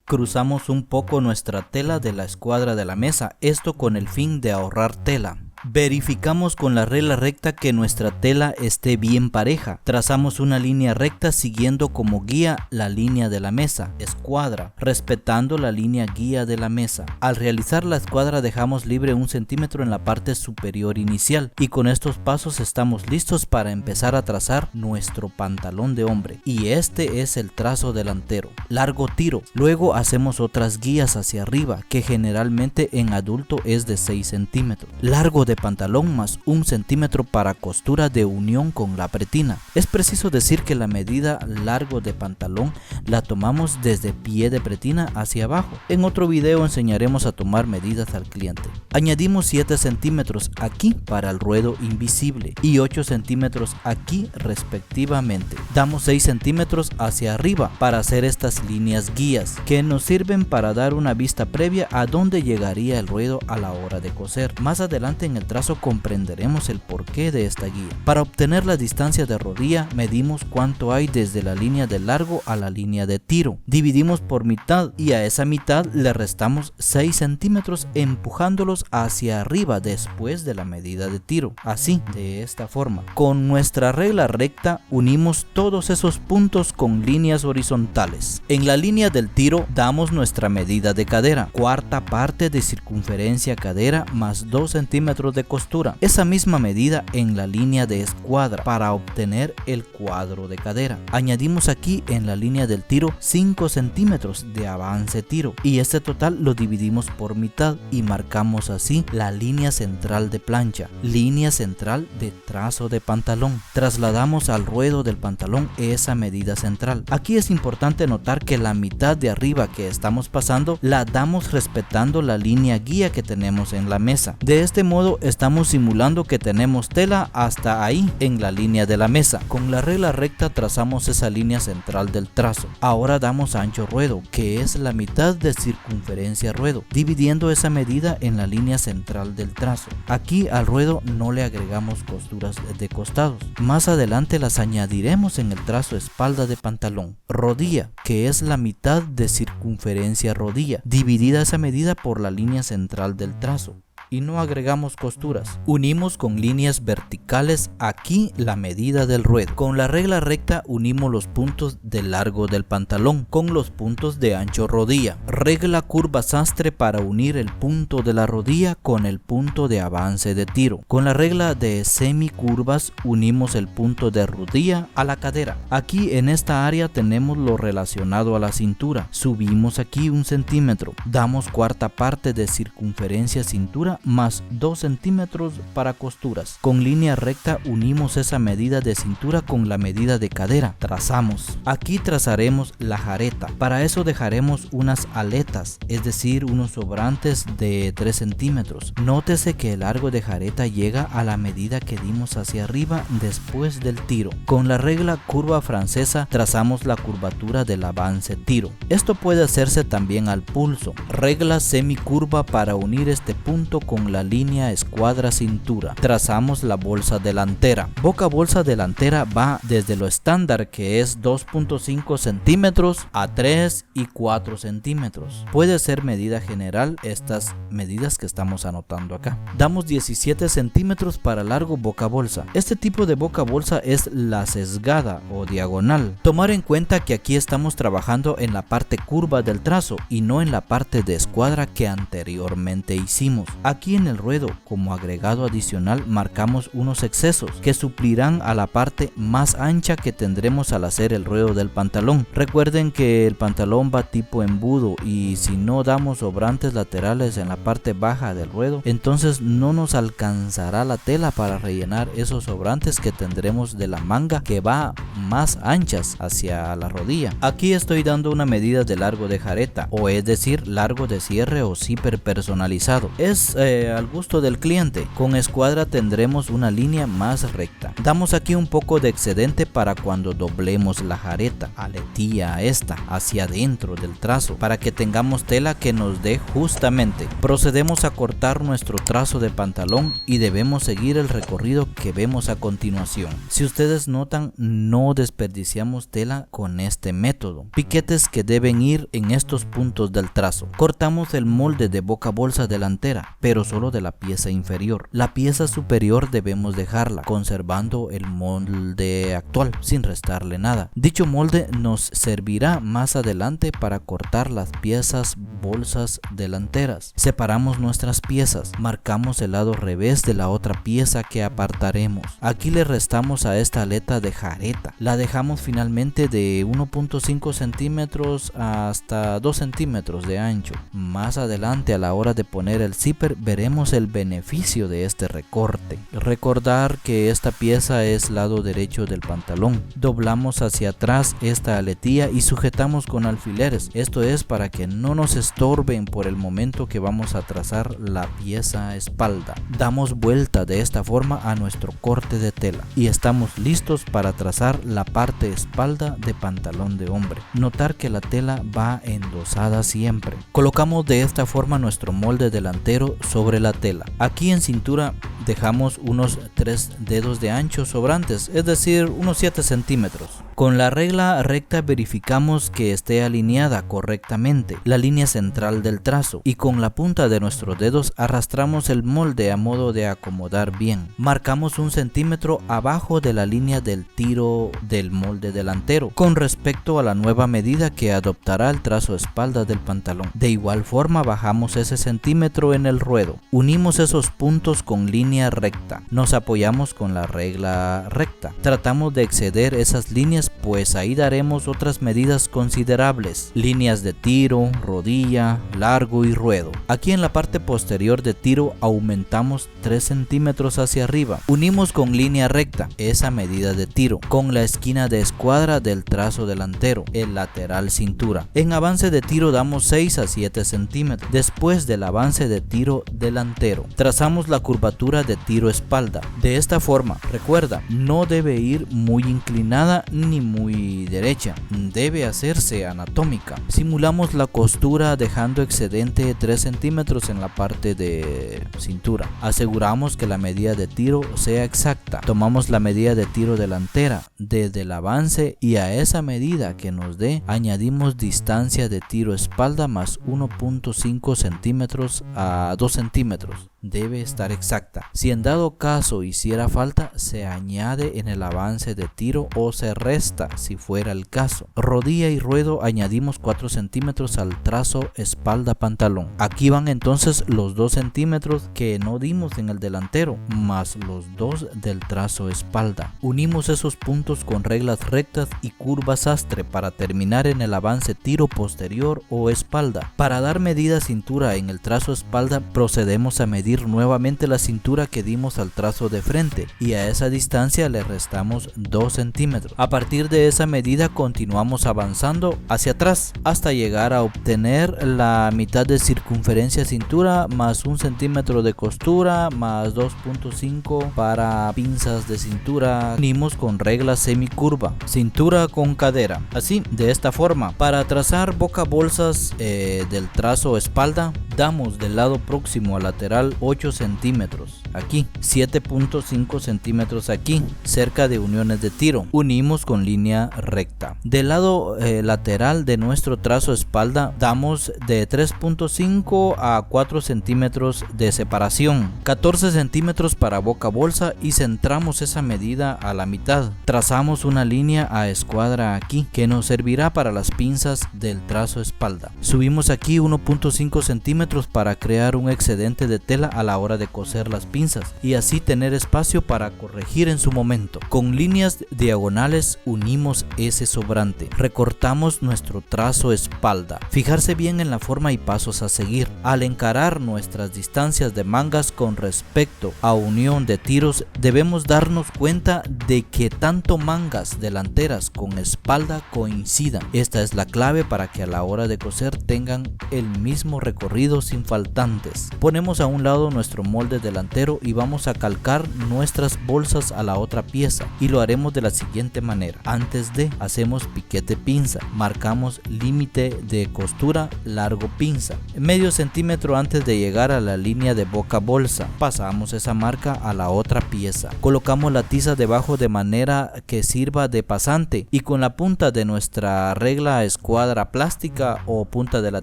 Cruzamos un poco nuestra tela de la escuadra de la mesa, esto con el fin de ahorrar tela. Verificamos con la regla recta que nuestra tela esté bien pareja. Trazamos una línea recta siguiendo como guía la línea de la mesa, escuadra, respetando la línea guía de la mesa. Al realizar la escuadra dejamos libre 1 centímetro en la parte superior inicial y con estos pasos estamos listos para empezar a trazar nuestro pantalón de hombre. Y este es el trazo delantero. Largo tiro. Luego hacemos otras guías hacia arriba que generalmente en adulto es de 6 centímetros. Largo de pantalón más 1 centímetro para costura de unión con la pretina. Es preciso decir que la medida largo de pantalón la tomamos desde pie de pretina hacia abajo. En otro video enseñaremos a tomar medidas al cliente. Añadimos 7 centímetros aquí para el ruedo invisible y 8 centímetros aquí respectivamente. Damos 6 centímetros hacia arriba para hacer estas líneas guías que nos sirven para dar una vista previa a dónde llegaría el ruedo a la hora de coser. Más adelante en el trazo comprenderemos el porqué de esta guía. Para obtener la distancia de rodilla medimos cuánto hay desde la línea de largo a la línea de tiro. Dividimos por mitad y a esa mitad le restamos 6 centímetros empujándolos hacia arriba después de la medida de tiro. Así, de esta forma. Con nuestra regla recta unimos todos esos puntos con líneas horizontales. En la línea del tiro damos nuestra medida de cadera, cuarta parte de circunferencia cadera más 2 centímetros de costura. Esa misma medida en la línea de escuadra para obtener el cuadro de cadera. Añadimos aquí en la línea del tiro 5 centímetros de avance tiro y este total lo dividimos por mitad y marcamos así la línea central de plancha, línea central de trazo de pantalón. Trasladamos al ruedo del pantalón esa medida central. Aquí es importante notar que la mitad de arriba que estamos pasando la damos respetando la línea guía que tenemos en la mesa. De este modo estamos simulando que tenemos tela hasta ahí en la línea de la mesa. Con la regla recta trazamos esa línea central del trazo. Ahora damos ancho ruedo, que es la mitad de circunferencia ruedo, dividiendo esa medida en la línea central del trazo. Aquí al ruedo no le agregamos costuras de costados. Más adelante las añadiremos en el trazo espalda de pantalón. Rodilla, que es la mitad de circunferencia rodilla, dividida esa medida por la línea central del trazo. Y no agregamos costuras. Unimos con líneas verticales aquí la medida del ruedo. Con la regla recta unimos los puntos de largo del pantalón con los puntos de ancho rodilla. Regla curva sastre para unir el punto de la rodilla con el punto de avance de tiro. Con la regla de semicurvas unimos el punto de rodilla a la cadera. Aquí en esta área tenemos lo relacionado a la cintura. Subimos aquí 1 centímetro. Damos cuarta parte de circunferencia cintura más 2 centímetros para costuras. Con línea recta unimos esa medida de cintura con la medida de cadera. Trazamos. Aquí trazaremos la jareta. Para eso dejaremos unas aletas, es decir, unos sobrantes de 3 centímetros. Nótese que el largo de jareta llega a la medida que dimos hacia arriba después del tiro. Con la regla curva francesa trazamos la curvatura del avance tiro. Esto puede hacerse también al pulso. Regla semicurva para unir este punto con la línea escuadra cintura. Trazamos la bolsa delantera. Boca bolsa delantera va desde lo estándar, que es 2.5 centímetros a 3 y 4 centímetros. Puede ser medida general estas medidas que estamos anotando acá. Damos 17 centímetros para largo boca bolsa. Este tipo de boca bolsa es la sesgada o diagonal. Tomar en cuenta que aquí estamos trabajando en la parte curva del trazo y no en la parte de escuadra que anteriormente hicimos. Aquí en el ruedo, como agregado adicional, marcamos unos excesos que suplirán a la parte más ancha que tendremos al hacer el ruedo del pantalón. Recuerden que el pantalón va tipo embudo y si no damos sobrantes laterales en la parte baja del ruedo, entonces no nos alcanzará la tela para rellenar esos sobrantes que tendremos de la manga que va más anchas hacia la rodilla. Aquí estoy dando una medida de largo de jareta, o es decir, largo de cierre o zipper personalizado. Es al gusto del cliente. Con escuadra tendremos una línea más recta. Damos aquí un poco de excedente para cuando doblemos la jareta, aletilla esta hacia adentro del trazo, para que tengamos tela que nos dé justamente. Procedemos a cortar nuestro trazo de pantalón y debemos seguir el recorrido que vemos a continuación. Si ustedes notan, no desperdiciamos tela con este método. Piquetes que deben ir en estos puntos del trazo. Cortamos el molde de boca bolsa delantera, pero solo de la pieza inferior. La pieza superior debemos dejarla, conservando el molde actual, sin restarle nada. Dicho molde nos servirá más adelante para cortar las piezas bolsas delanteras. Separamos nuestras piezas, marcamos el lado revés de la otra pieza que apartaremos. Aquí le restamos a esta aleta de jareta. La dejamos finalmente de 1.5 centímetros hasta 2 centímetros de ancho. Más adelante, a la hora de poner el zipper, veremos el beneficio de este recorte. Recordar que esta pieza es lado derecho del pantalón. Doblamos hacia atrás esta aletilla y sujetamos con alfileres. Esto es para que no nos estorben por el momento que vamos a trazar la pieza espalda. Damos vuelta de esta forma a nuestro corte de tela y estamos listos para trazar la parte espalda de pantalón de hombre. Notar que la tela va endosada siempre. Colocamos de esta forma nuestro molde delantero sobre la tela. Aquí en cintura dejamos unos 3 dedos de ancho sobrantes, es decir, unos 7 centímetros. Con la regla recta verificamos que esté alineada correctamente la línea central del trazo y con la punta de nuestros dedos arrastramos el molde a modo de acomodar bien. Marcamos 1 centímetro abajo de la línea del tiro del molde delantero con respecto a la nueva medida que adoptará el trazo espalda del pantalón. De igual forma bajamos ese centímetro en el ruedo. Unimos esos puntos con línea recta. Nos apoyamos con la regla recta. Tratamos de exceder esas líneas, pues ahí daremos otras medidas considerables: líneas de tiro, rodilla, largo y ruedo. Aquí en la parte posterior de tiro aumentamos 3 centímetros hacia arriba. Unimos con línea recta esa medida de tiro con la esquina de escuadra del trazo delantero, el lateral cintura. En avance de tiro damos 6 a 7 centímetros después del avance de tiro delantero. Trazamos la curvatura de tiro espalda. De esta forma, recuerda, no debe ir muy inclinada ni muy derecha, debe hacerse anatómica. Simulamos la costura dejando excedente 3 centímetros en la parte de cintura. Aseguramos que la medida de tiro sea exacta. Tomamos la medida de tiro delantera desde el avance y a esa medida que nos dé añadimos distancia de tiro espalda más 1.5 centímetros a 2 centímetros. Debe estar exacta. Si en dado caso hiciera falta, se añade en el avance de tiro o se resta si fuera el caso. Rodilla y ruedo añadimos 4 centímetros al trazo espalda pantalón. Aquí van entonces los 2 centímetros que no dimos en el delantero más los 2 del trazo espalda. Unimos esos puntos con reglas rectas y curvas sastre para terminar en el avance tiro posterior o espalda. Para dar medida cintura en el trazo espalda procedemos a medir nuevamente la cintura que dimos al trazo de frente y a esa distancia le restamos 2 centímetros. A partir de esa medida continuamos avanzando hacia atrás hasta llegar a obtener la mitad de circunferencia cintura más 1 centímetro de costura más 2.5 para pinzas de cintura. Unimos con regla semicurva, cintura con cadera. Así, de esta forma, para trazar boca bolsas del trazo espalda, damos del lado próximo al lateral 8 centímetros aquí, 7.5 centímetros aquí, cerca de uniones de tiro. Unimos con línea recta. Del lado lateral de nuestro trazo espalda damos de 3.5 a 4 centímetros de separación, 14 centímetros para boca bolsa y centramos esa medida a la mitad. Trazamos una línea a escuadra aquí que nos servirá para las pinzas del trazo espalda. Subimos aquí 1.5 centímetros para crear un excedente de tela a la hora de coser las pinzas. pinzas y así tener espacio para corregir en su momento. Con líneas diagonales unimos ese sobrante. Recortamos nuestro trazo espalda. Fijarse bien en la forma y pasos a seguir. Al encarar nuestras distancias de mangas con respecto a unión de tiros, debemos darnos cuenta de que tanto mangas delanteras con espalda coincidan. Esta es la clave para que a la hora de coser tengan el mismo recorrido sin faltantes. Ponemos a un lado nuestro molde delantero y vamos a calcar nuestras bolsas a la otra pieza, y lo haremos de la siguiente manera. Antes de, hacemos piquete pinza, marcamos límite de costura largo pinza, medio centímetro antes de llegar a la línea de boca bolsa. Pasamos esa marca a la otra pieza, colocamos la tiza debajo de manera que sirva de pasante, y con la punta de nuestra regla escuadra plástica o punta de la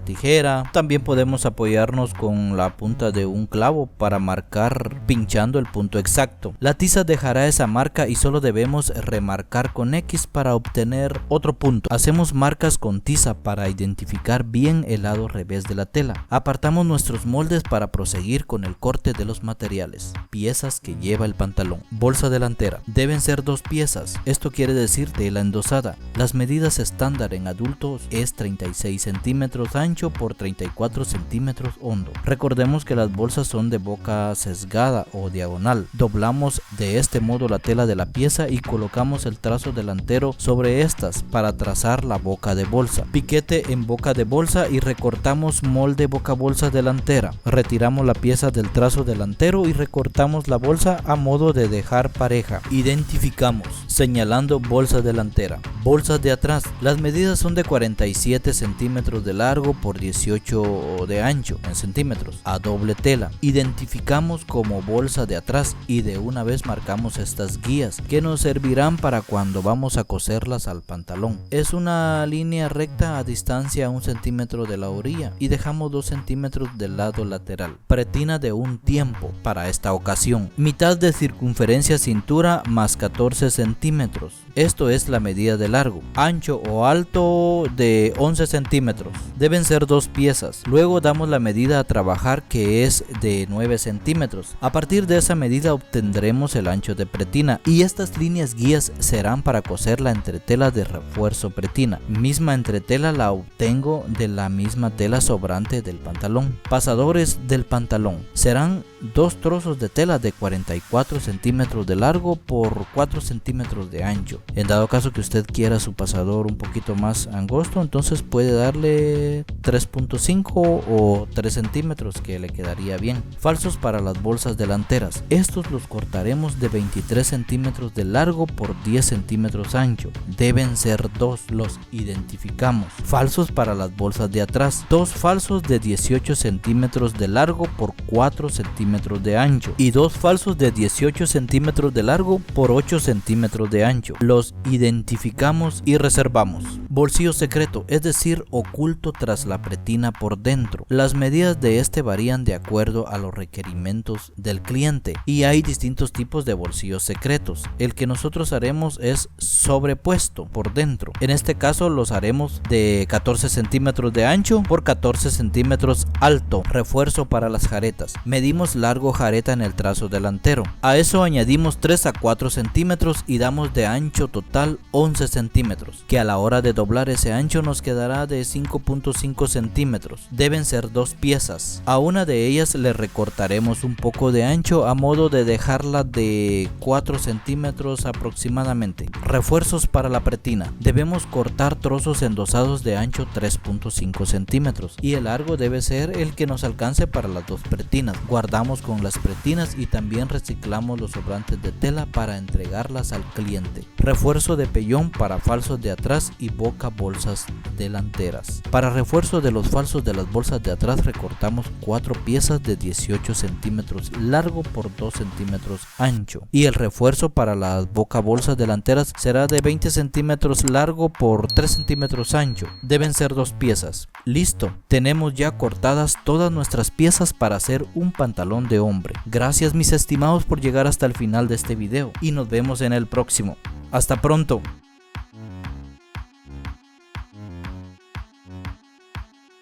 tijera, también podemos apoyarnos con la punta de un clavo para marcar pinchando el punto exacto. La tiza dejará esa marca y solo debemos remarcar con X para obtener otro punto. Hacemos marcas con tiza para identificar bien el lado revés de la tela. Apartamos nuestros moldes para proseguir con el corte de los materiales. Piezas que lleva el pantalón. Bolsa delantera. Deben ser 2 piezas. Esto quiere decir tela endosada. Las medidas estándar en adultos es 36 centímetros ancho por 34 centímetros hondo. Recordemos que las bolsas son de boca sesgada o diagonal. Doblamos de este modo la tela de la pieza y colocamos el trazo delantero sobre estas para trazar la boca de bolsa. Piquete en boca de bolsa y recortamos molde boca bolsa delantera. Retiramos la pieza del trazo delantero y recortamos la bolsa a modo de dejar pareja. Identificamos señalando bolsa delantera. Bolsas de atrás. Las medidas son de 47 centímetros de largo por 18 de ancho en centímetros a doble tela. Identificamos como bolsa de atrás y de una vez marcamos estas guías que nos servirán para cuando vamos a coserlas al pantalón. Es una línea recta a distancia 1 centímetro de la orilla y dejamos 2 centímetros del lado lateral. Pretina de un tiempo para esta ocasión. Mitad de circunferencia cintura más 14 centímetros. Esto es la medida de largo. Ancho o alto de 11 centímetros. Deben ser 2 piezas. Luego damos la medida a trabajar, que es de 9 centímetros. A partir de esa medida obtendremos el ancho de pretina y estas líneas guías serán para coser la entretela de refuerzo pretina. Misma entretela la obtengo de la misma tela sobrante del pantalón. Pasadores del pantalón. Serán 2 trozos de tela de 44 centímetros de largo por 4 centímetros de ancho. En dado caso que usted quiera su pasador un poquito más angosto, entonces puede darle 3.5 o 3 centímetros, que le quedaría bien. Falsos para las bolsas delanteras. Estos los cortaremos de 23 centímetros de largo por 10 centímetros ancho. Deben ser 2, los identificamos. Falsos para las bolsas de atrás. 2 falsos de 18 centímetros de largo por 4 centímetros de ancho y 2 falsos de 18 centímetros de largo por 8 centímetros de ancho. Los identificamos y reservamos. Bolsillo secreto, es decir, oculto tras la pretina por dentro. Las medidas de este varían de acuerdo a los requerimientos del cliente y hay distintos tipos de bolsillos secretos. El que nosotros haremos es sobrepuesto por dentro. En este caso los haremos de 14 centímetros de ancho por 14 centímetros alto. Refuerzo para las jaretas. Medimos largo jareta en el trazo delantero. A eso añadimos 3 a 4 centímetros y damos de ancho total 11 centímetros, que a la hora de doblar ese ancho nos quedará de 5.5 centímetros. Deben ser 2 piezas. A una de ellas le recortaremos un poco de ancho a modo de dejarla de 4 centímetros aproximadamente. Refuerzos para la pretina. Debemos cortar trozos endosados de ancho 3.5 centímetros y el largo debe ser el que nos alcance para las 2 pretinas. Guardamos con las pretinas y también reciclamos los sobrantes de tela para entregarlas al cliente. Refuerzo de pellón para falsos de atrás y boca bolsas delanteras. Para refuerzo de los falsos de las bolsas de atrás recortamos 4 piezas de 18 centímetros largo por 2 centímetros ancho y el refuerzo para las boca bolsas delanteras será de 20 centímetros largo por 3 centímetros ancho. Deben ser 2 piezas. Listo, tenemos ya cortadas todas nuestras piezas para hacer un pantalón de hombre. Gracias mis estimados por llegar hasta el final de este video y nos vemos en el próximo. Hasta pronto.